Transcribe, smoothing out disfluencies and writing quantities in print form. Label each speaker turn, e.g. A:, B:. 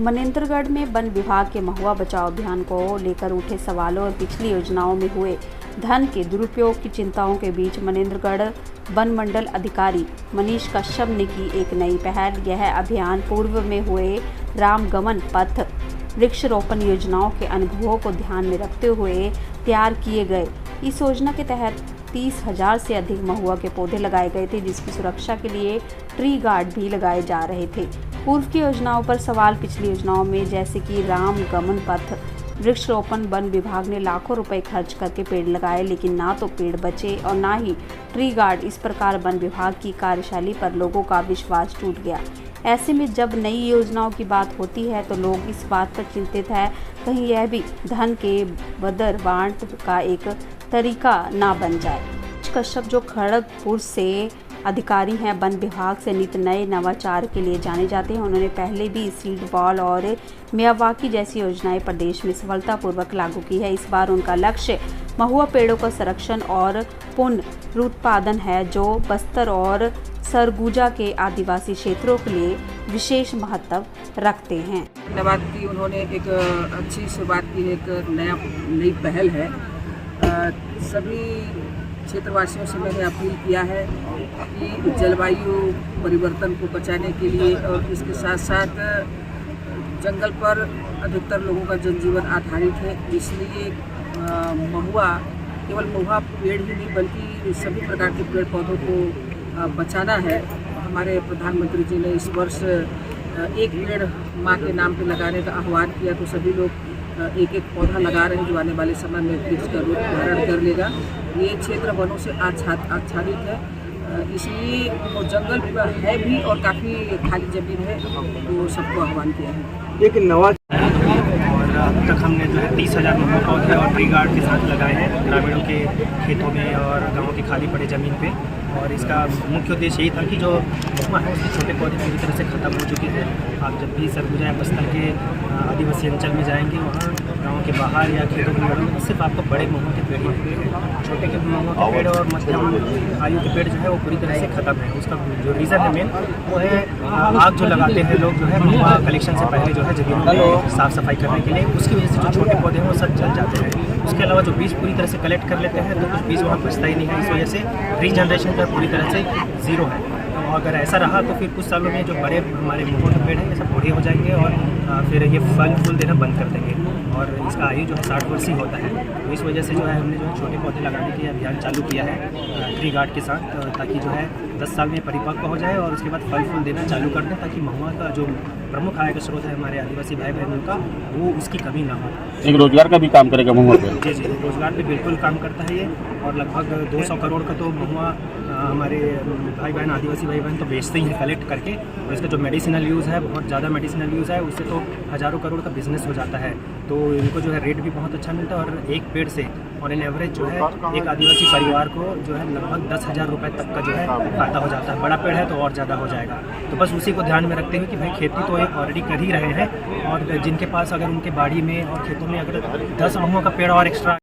A: मनेंद्रगढ़ में वन विभाग के महुआ बचाओ अभियान को लेकर उठे सवालों और पिछली योजनाओं में हुए धन के दुरुपयोग की चिंताओं के बीच मनेंद्रगढ़ वन मंडल अधिकारी मनीष कश्यप ने की एक नई पहल। यह अभियान पूर्व में हुए रामगमन पथ वृक्षारोपण योजनाओं के अनुभवों को ध्यान में रखते हुए तैयार किए गए। इस योजना के तहत 30,000 से अधिक महुआ के पौधे लगाए गए थे, जिसकी सुरक्षा के लिए ट्री गार्ड भी लगाए जा रहे थे। पूर्व की योजनाओं पर सवाल। पिछली योजनाओं में जैसे कि रामगमन पथ वृक्षारोपण वन विभाग ने लाखों रुपए खर्च करके पेड़ लगाए, लेकिन ना तो पेड़ बचे और ना ही ट्री गार्ड। इस प्रकार वन विभाग की कार्यशैली पर लोगों का विश्वास टूट गया। ऐसे में जब नई योजनाओं की बात होती है तो लोग इस बात पर चिंतित है कहीं यह भी धन के बदर बांट का एक तरीका ना बन जाए। कश्यप जो खड़गपुर से अधिकारी हैं, वन विभाग से नित नए नवाचार के लिए जाने जाते हैं। उन्होंने पहले भी सीड बॉल और मियावाकी जैसी योजनाएं प्रदेश में सफलतापूर्वक लागू की है। इस बार उनका लक्ष्य महुआ पेड़ों का संरक्षण और पुनरुत्पादन है, जो बस्तर और सरगुजा के आदिवासी क्षेत्रों के लिए विशेष महत्व रखते हैं।
B: धन्यवाद कि उन्होंने एक अच्छी शुरुआत की है, एक नई पहल है। सभी क्षेत्रवासियों से मैंने अपील किया है कि जलवायु परिवर्तन को बचाने के लिए और इसके साथ साथ जंगल पर अधिकतर लोगों का जनजीवन आधारित है, इसलिए महुआ केवल महुआ पेड़ ही नहीं बल्कि सभी प्रकार के पेड़ पौधों को बचाना है। हमारे प्रधानमंत्री जी ने इस वर्ष एक पेड़ माँ के नाम पे लगाने का आह्वान किया, तो सभी लोग एक एक पौधा लगा रहे हैं, जो आने वाले समय में वृक्ष का रूप धारण कर लेगा। ये क्षेत्र वनों से आच्छादित है, इसलिए वो जंगल है भी और काफ़ी खाली जमीन है, तो सबको आह्वान किया है।
C: एक नवा
D: और अब तक हमने जो है 30,000 महुआ पौधे और ट्री गार्ड के साथ लगाए हैं ग्रामीणों के खेतों में और गाँव की खाली पड़े ज़मीन पे। और इसका मुख्य उद्देश्य यही था कि जो महुआ है उसके छोटे पौधे पूरी तरह से ख़त्म हो चुके हैं। आप जब भी सरगुजा या बस्तर के आदिवासी अंचल में जाएंगे, वहाँ गाँव के बाहर या खेतों के में सिर्फ आपको बड़े महुआ के पेड़ ही मिलेंगे। छोटे के महुआ के पेड़ और मध्यम आयु के पेड़ जो है वो पूरी तरह से ख़त्म है। उसका जो रीज़न है मेन वो है आग जो लगाते हैं लोग, जो है महुआ कलेक्शन से पहले जो है जमीनों में साफ़ सफाई करने के लिए, उसकी वजह से जो छोटे पौधे हैं वो सब जल जाते हैं। उसके अलावा जो बीज पूरी तरह से कलेक्ट कर लेते हैं तो कुछ बीज वहाँ बचता ही नहीं है। इस वजह से रीजनरेशन का पूरी तरह से ज़ीरो है। और अगर ऐसा रहा तो फिर कुछ सालों में जो बड़े हमारे महुआ के पेड़ हैं ये सब बूढ़े हो जाएंगे और फिर ये फल फूल देना बंद कर देंगे। और इसका आयु जो है 60 वर्ष ही होता है। तो इस वजह से जो है हमने जो है छोटे पौधे लगाने के अभियान चालू किया है ट्री गार्ड के साथ, ताकि जो है 10 साल में परिपक्व हो जाए और उसके बाद फल फूल देना चालू कर दें, ताकि महुआ का जो प्रमुख आय का स्रोत है हमारे आदिवासी भाई बहनों का, वो उसकी कमी ना हो।
C: एक रोजगार का भी काम करेगा महुआ पे?
D: जी, रोजगार पे बिल्कुल काम करता है ये। और लगभग 200 करोड़ का तो महुआ हमारे भाई बहन आदिवासी भाई बहन तो बेचते ही हैं कलेक्ट करके। और इसका जो मेडिसिनल यूज़ है, बहुत ज़्यादा मेडिसिनल यूज़ है, उससे तो हज़ारों करोड़ का बिजनेस हो जाता है। तो इनको जो है रेट भी बहुत अच्छा मिलता है। और एक पेड़ से ऑन एन एवरेज जो है एक आदिवासी परिवार को जो है लगभग 10,000 रुपये तक का जो है फायदा हो जाता है। बड़ा पेड़ है तो और ज़्यादा हो जाएगा। तो बस उसी को ध्यान में रखते हुए कि भाई खेती तो एक ऑलरेडी कर ही रहे हैं, और जिनके पास अगर उनके बाड़ी में और खेतों में अगर 10 महुआ का पेड़ और एक्स्ट्रा